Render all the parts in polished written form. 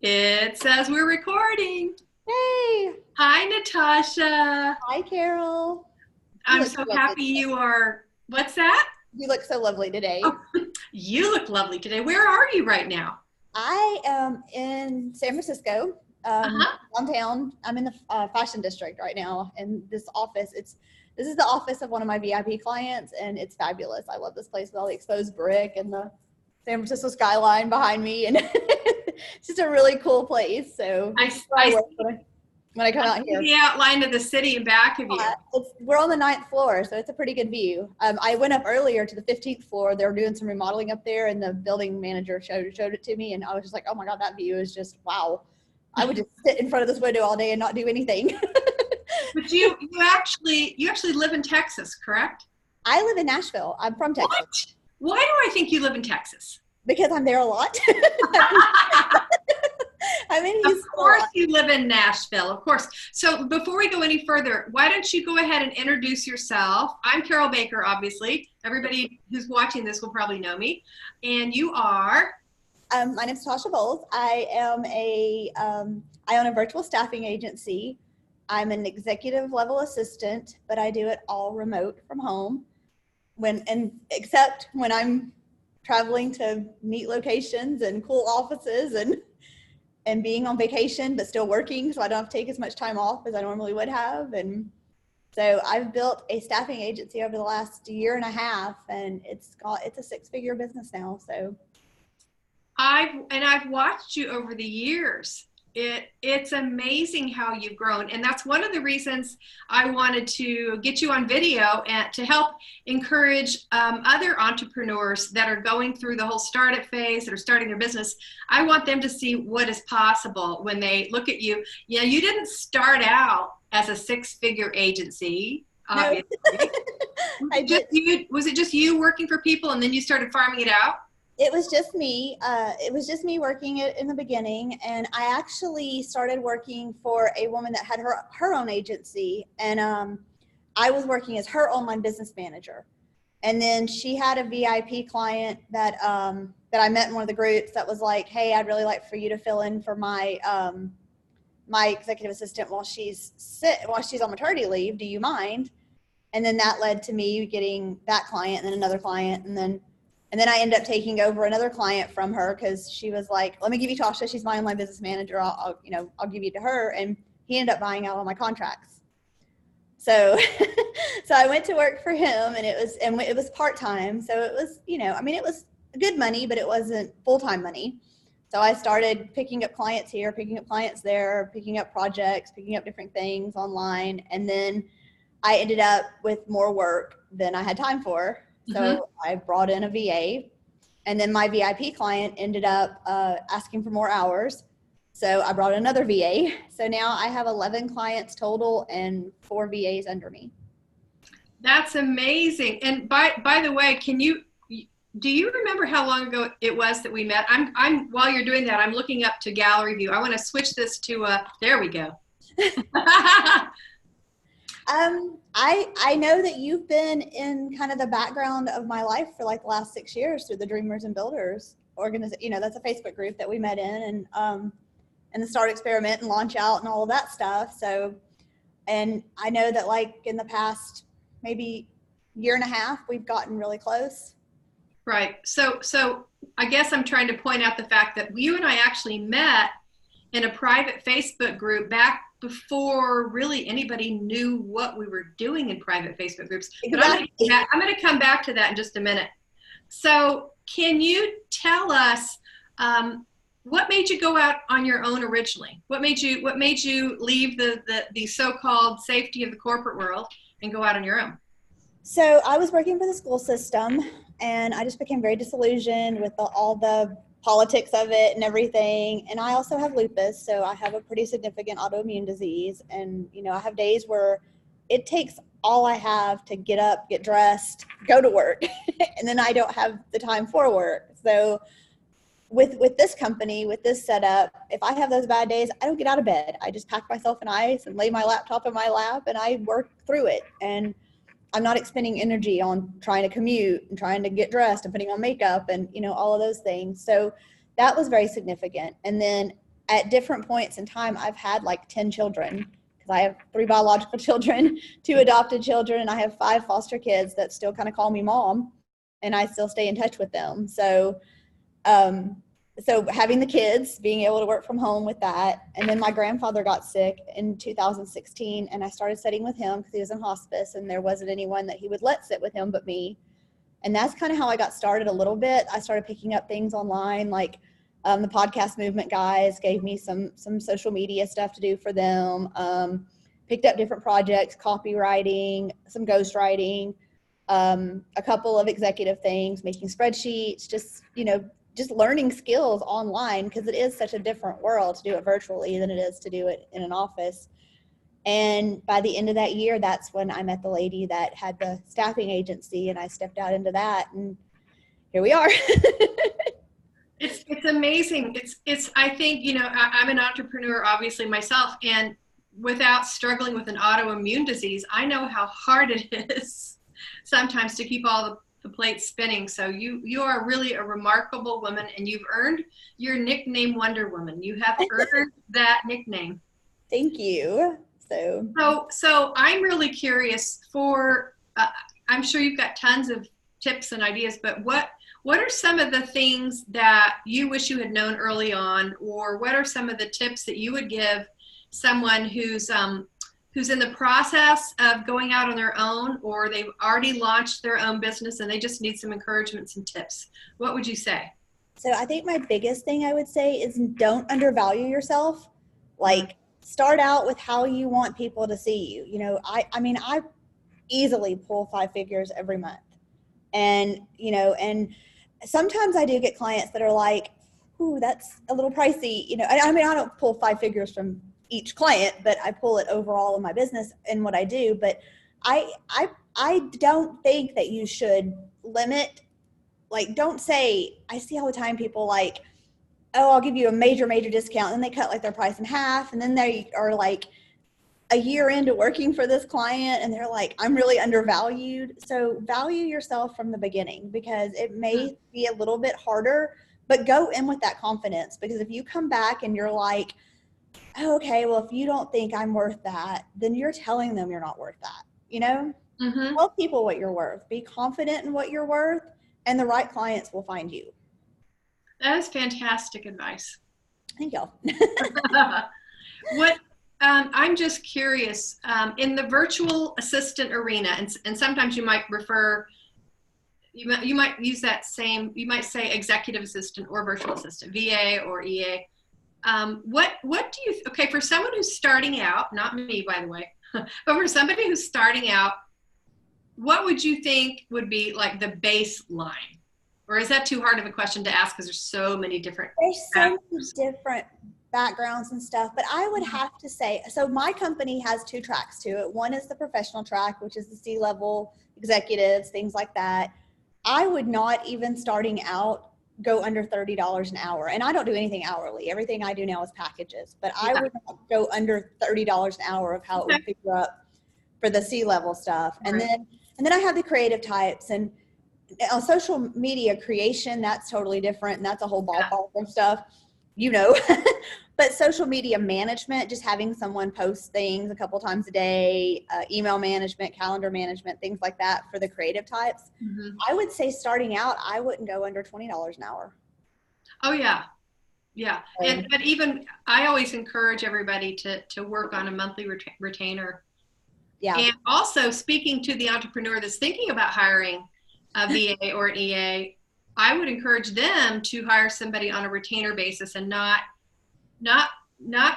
It says we're recording. Hey, Hi, Natasha. hi, Carol. You I'm look so so lovely happy today. you are. What's that? You look so lovely today. Oh, you look lovely today. Where are you right now? I am in San Francisco, Uh-huh. downtown. I'm in the fashion district right now, and this is the office of one of my VIP clients, and it's fabulous. I love this place with all the exposed brick and the San Francisco skyline behind me, and it's just a really cool place. So I, this is where I I work when I come out see here. the outline of the city in back of you. We're on the 9th floor, so it's a pretty good view. I went up earlier to the 15th floor. They were doing some remodeling up there, and the building manager showed it to me, and I was just like, oh my God, that view is just wow. I would just sit in front of this window all day and not do anything. But you actually live in Texas, correct? I live in Nashville. I'm from Texas What? Why do I think you live in Texas? because I'm there a lot. I'm in Of Houston a course lot. you live in Nashville, of course. So before we go any further, why don't you go ahead and introduce yourself? I'm Carole Baker, obviously. Everybody who's watching this will probably know me. And you are? My name is Natasha Bowles. I own a virtual staffing agency. I'm an executive level assistant, but I do it all remote from home. Except when I'm traveling to neat locations and cool offices and being on vacation, but still working, so I don't have to take as much time off as I normally would have. And so I've built a staffing agency over the last year and a half, and it's a six-figure business now. So I've watched you over the years. It's amazing how you've grown, and that's one of the reasons I wanted to get you on video and to help encourage other entrepreneurs that are going through the whole startup phase, that are starting their business. I want them to see what is possible when they look at you. You know, you didn't start out as a six-figure agency, no, obviously. I did. Was it just you working for people, and then you started farming it out? It was just me. It was just me working it in the beginning, and I actually started working for a woman that had her own agency, and I was working as her online business manager. And then she had a VIP client that that I met in one of the groups that was like, "Hey, I'd really like for you to fill in for my executive assistant while she's on maternity leave. Do you mind?" And then that led to me getting that client, and then another client, and then I ended up taking over another client from her because she was like, "Let me give you Tasha. She's my online business manager. I'll give you to her." And he ended up buying out all my contracts. So, so I went to work for him, and it was part time. So it was, it was good money, but it wasn't full time money. So I started picking up clients here, picking up clients there, picking up projects, picking up different things online, and then I ended up with more work than I had time for. So I brought in a VA, and then my VIP client ended up asking for more hours. So I brought in another VA. So now I have 11 clients total and 4 VAs under me. That's amazing. And by the way, do you remember how long ago it was that we met? I'm while you're doing that, I'm looking up to gallery view. I want to switch this to there we go. I know that you've been in kind of the background of my life for like the last 6 years through the Dreamers and Builders organization. That's a Facebook group that we met in, and the Start Experiment and LaunchOut and all of that stuff. So, and I know that like in the past maybe year and a half, we've gotten really close. Right. So I guess I'm trying to point out the fact that you and I actually met in a private Facebook group back before really anybody knew what we were doing in private Facebook groups. Exactly. But I'm going to come back to that in just a minute. So can you tell us what made you go out on your own originally? What made you leave the so-called safety of the corporate world and go out on your own? So I was working for the school system, and I just became very disillusioned with all the politics of it and everything. And I also have lupus, so I have a pretty significant autoimmune disease. And, I have days where it takes all I have to get up, get dressed, go to work, and then I don't have the time for work. So with this company, with this setup, if I have those bad days, I don't get out of bed. I just pack myself in ice and lay my laptop in my lap, and I work through it. And I'm not expending energy on trying to commute and trying to get dressed and putting on makeup and, all of those things. So that was very significant. And then at different points in time, I've had like 10 children because I have 3 biological children, 2 adopted children, and I have 5 foster kids that still kind of call me mom, and I still stay in touch with them. So, so having the kids, being able to work from home with that, and then my grandfather got sick in 2016, and I started sitting with him because he was in hospice, and there wasn't anyone that he would let sit with him but me. And that's kind of how I got started a little bit. I started picking up things online, like the podcast movement guys gave me some social media stuff to do for them. Picked up different projects, copywriting, some ghostwriting, a couple of executive things, making spreadsheets, just, you know, just learning skills online, because it is such a different world to do it virtually than it is to do it in an office. And by the end of that year, that's when I met the lady that had the staffing agency, and I stepped out into that, and here we are. It's amazing. It's I think, you know, I'm an entrepreneur, obviously, myself, and without struggling with an autoimmune disease, I know how hard it is sometimes to keep all the plates spinning. So you are really a remarkable woman, and you've earned your nickname Wonder Woman. You have earned that nickname. Thank you. So I'm really curious for, I'm sure you've got tons of tips and ideas, but what are some of the things that you wish you had known early on, or what are some of the tips that you would give someone who's in the process of going out on their own, or they've already launched their own business and they just need some encouragement, some tips? What would you say? So I think my biggest thing I would say is don't undervalue yourself. Like, start out with how you want people to see you. You know, I mean, I easily pull 5 figures every month. And, you know, and sometimes I do get clients that are like, ooh, that's a little pricey. You know, I mean, I don't pull 5 figures from each client, but I pull it overall in my business and what I do. But I don't think that you should limit, like, don't say, I see all the time people like, oh, I'll give you a major discount. And they cut like their price in half. And then they are like a year into working for this client and they're like, I'm really undervalued. So value yourself from the beginning, because it may be a little bit harder, but go in with that confidence. Because if you come back and you're like, oh, okay, well, if you don't think I'm worth that, then you're telling them you're not worth that. You know, Tell people what you're worth. Be confident in what you're worth, and the right clients will find you. That is fantastic advice. Thank y'all. What I'm just curious, in the virtual assistant arena, and sometimes you might refer, you might use that same, you might say executive assistant or virtual assistant, VA or EA. What do you, okay, for someone who's starting out, not me, by the way, but for somebody who's starting out, what would you think would be like the baseline? Or is that too hard of a question to ask because there's so many different backgrounds and stuff? But I would have to say, so my company has 2 tracks to it. One is the professional track, which is the C-level executives, things like that. I would not, even starting out, go under $30 an hour. And I don't do anything hourly. Everything I do now is packages. But I would not go under $30 an hour of how it would figure up for the C-level stuff. And then I have the creative types, and on social media creation, that's totally different, and that's a whole ballpark of stuff, you know. But social media management, just having someone post things a couple times a day, email management, calendar management, things like that for the creative types. I would say starting out, I wouldn't go under $20 an hour. Oh yeah. But even I always encourage everybody to work on a monthly retainer. Yeah. And also, speaking to the entrepreneur that's thinking about hiring a VA or an EA, I would encourage them to hire somebody on a retainer basis and not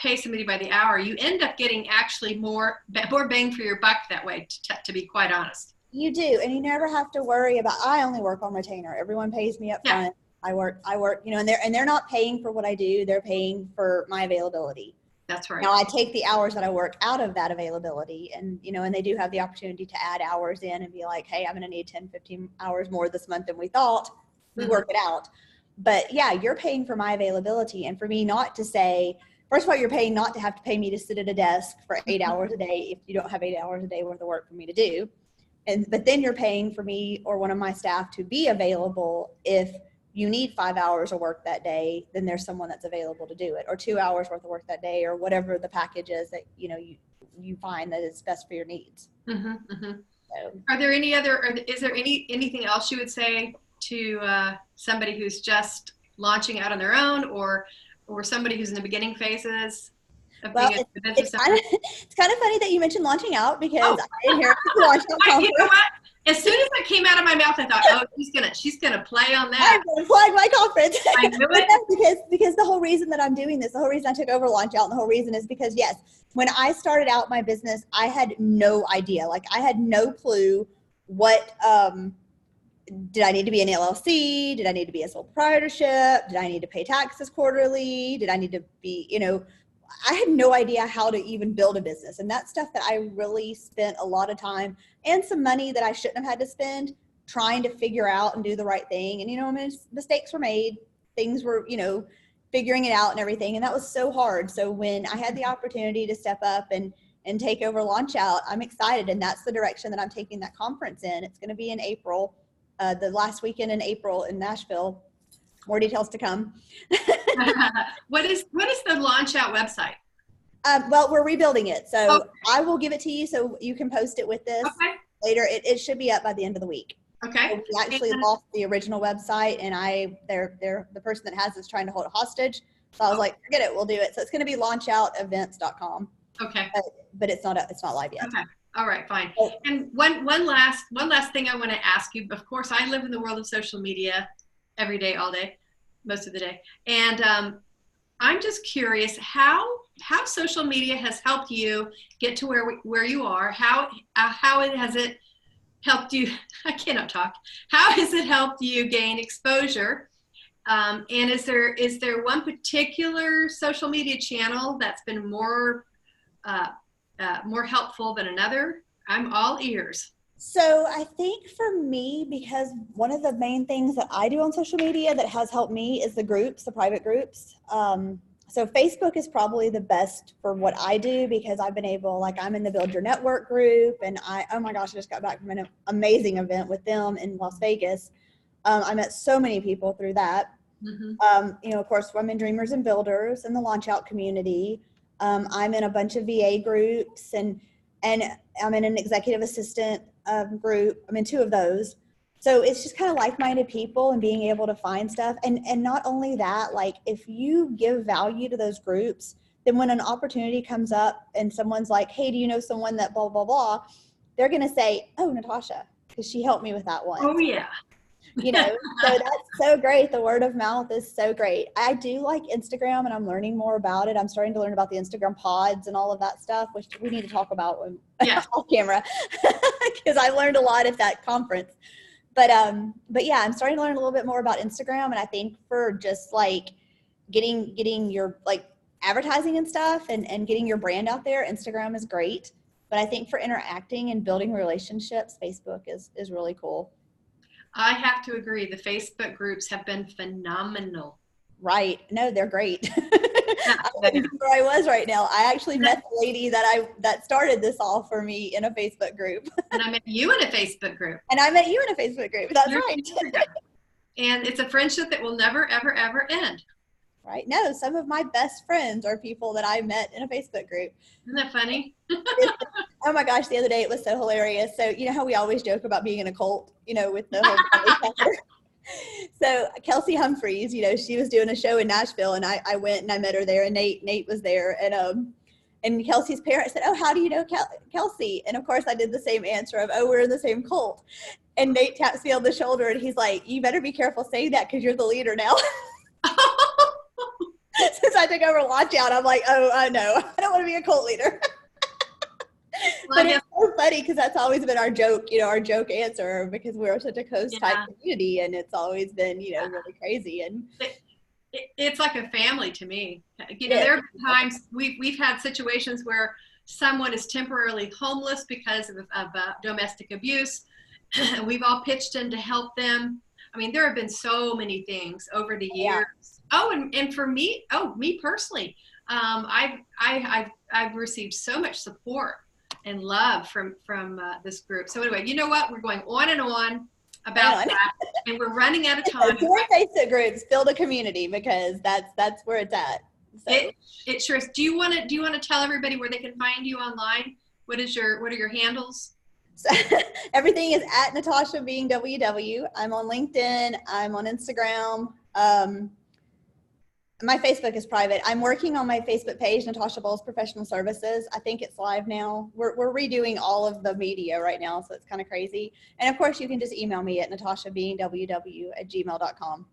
pay somebody by the hour. You end up getting actually more bang for your buck that way, to be quite honest. You do, and you never have to worry about, I only work on retainer. Everyone pays me up front. I work, you know, and they're not paying for what I do. They're paying for my availability. That's right. Now I take the hours that I work out of that availability, and, you know, and they do have the opportunity to add hours in and be like, hey, I'm going to need 10, 15 hours more this month than we thought. We work it out. But yeah, you're paying for my availability. And for me not to say, first of all, you're paying not to have to pay me to sit at a desk for 8 hours a day if you don't have 8 hours a day worth of work for me to do. But then you're paying for me or one of my staff to be available if you need 5 hours of work that day, then there's someone that's available to do it, or 2 hours worth of work that day, or whatever the package is that, you find that is best for your needs. Mm-hmm, mm-hmm. So, Are there any other, or is there anything else you would say to somebody who's just launching out on their own, or somebody who's in the beginning phases of well, being a business it's owner? it's kind of funny that you mentioned launching out, because Oh, I inherited the LaunchOut you know conference. what? As soon as that came out of my mouth, I thought, oh, she's gonna play on that. I'm going to plug my conference. I knew But it. no, because the whole reason that I'm doing this, the whole reason I took over LaunchOut, and the whole reason is because, yes, when I started out my business, I had no idea. Like, I had no clue what, did I need to be an LLC? Did I need to be a sole proprietorship? Did I need to pay taxes quarterly? Did I need to be, I had no idea how to even build a business. And that's stuff that I really spent a lot of time and some money that I shouldn't have had to spend trying to figure out and do the right thing. And, mistakes were made. Things were, figuring it out and everything. And that was so hard. So when I had the opportunity to step up and take over LaunchOut, I'm excited. And that's the direction that I'm taking that conference in. It's going to be in April, the last weekend in April in Nashville. More details to come. What is the LaunchOut website? Well, we're rebuilding it, so Okay. I will give it to you so you can post it with this Okay. later. It should be up by the end of the week. Okay. So we actually lost the original website, and they're the person that has is trying to hold it hostage. So I was like, forget it, we'll do it. So it's going to be launchoutevents.com. Okay. But it's not live yet. Okay. All right, fine. Oh. And one last thing I want to ask you. Of course, I live in the world of social media every day, all day, most of the day. And I'm just curious how social media has helped you get to where you are. How has it helped you? I cannot talk. How has it helped you gain exposure? And is there one particular social media channel that's been more helpful than another? I'm all ears. So I think for me, because one of the main things that I do on social media that has helped me is the groups, the private groups. So Facebook is probably the best for what I do, because I've been able, like, I'm in the Build Your Network group, and oh my gosh, I just got back from an amazing event with them in Las Vegas. I met so many people through that. Mm-hmm. Of course, Women Dreamers and Builders and the LaunchOut community. I'm in a bunch of VA groups, and I'm in an executive assistant group. I'm in 2 of those. So it's just kind of like-minded people and being able to find stuff. And not only that, like, if you give value to those groups, then when an opportunity comes up and someone's like, hey, do you know someone that blah, blah, blah, they're going to say, oh, Natasha, because she helped me with that one. Oh, yeah. So that's so great. The word of mouth is so great. I do like Instagram, and I'm learning more about it. I'm starting to learn about the Instagram pods and all of that stuff, which we need to talk about when off camera, because I learned a lot at that conference. But yeah, I'm starting to learn a little bit more about Instagram, and I think for just like getting your like advertising and stuff and getting your brand out there, Instagram is great. But I think for interacting and building relationships, Facebook is really cool. I have to agree. The Facebook groups have been phenomenal. Right. No, they're great. I wouldn't be where I was right now. I actually met the lady that started this all for me in a Facebook group. And I met you in a Facebook group. That's right. And it's a friendship that will never, ever, ever end. Right. No, some of my best friends are people that I met in a Facebook group. Isn't that funny? Oh my gosh, the other day it was so hilarious. So you know how we always joke about being in a cult, with the whole So Kelsey Humphreys, she was doing a show in Nashville, and I went and I met her there, and Nate was there, and Kelsey's parents said, oh, how do you know Kelsey? And of course I did the same answer of, oh, we're in the same cult. And Nate taps me on the shoulder, and he's like, you better be careful saying that, because you're the leader now. Since I took over LaunchOut, I'm like, oh, I know, I don't want to be a cult leader. But it's so funny, because that's always been our joke, our joke answer, because we're such a coast type community, and it's always been, really crazy. And it's like a family to me. There have been times we've had situations where someone is temporarily homeless because of domestic abuse. We've all pitched in to help them. I mean, there have been so many things over the years. Oh, and for me, me personally, I've received so much support and love from this group. So anyway, you know what? We're going on and on. about that. And we're running out of time. Join Facebook groups, build a community, because that's where it's at. So. It sure is. Do you want to tell everybody where they can find you online? What are your handles? So, everything is at Natasha being WW. I'm on LinkedIn. I'm on Instagram. My Facebook is private. I'm working on my Facebook page, Natasha Bowles Professional Services. I think it's live now. We're redoing all of the media right now, so it's kind of crazy. And of course, you can just email me at natashabeingww@gmail.com.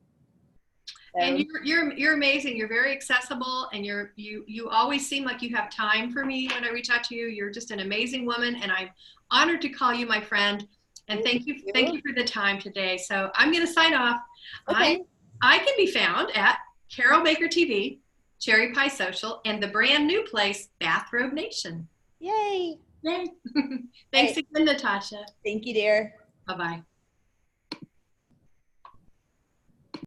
So. And you're amazing. You're very accessible, and you always seem like you have time for me when I reach out to you. You're just an amazing woman, and I'm honored to call you my friend. And thank you for the time today. So I'm going to sign off. Okay. I can be found at Carole Baker TV, Cherry Pie Social, and the brand new place, Bathrobe Nation. Yay! Yay! Thanks again, Natasha. Thank you, dear. Bye-bye.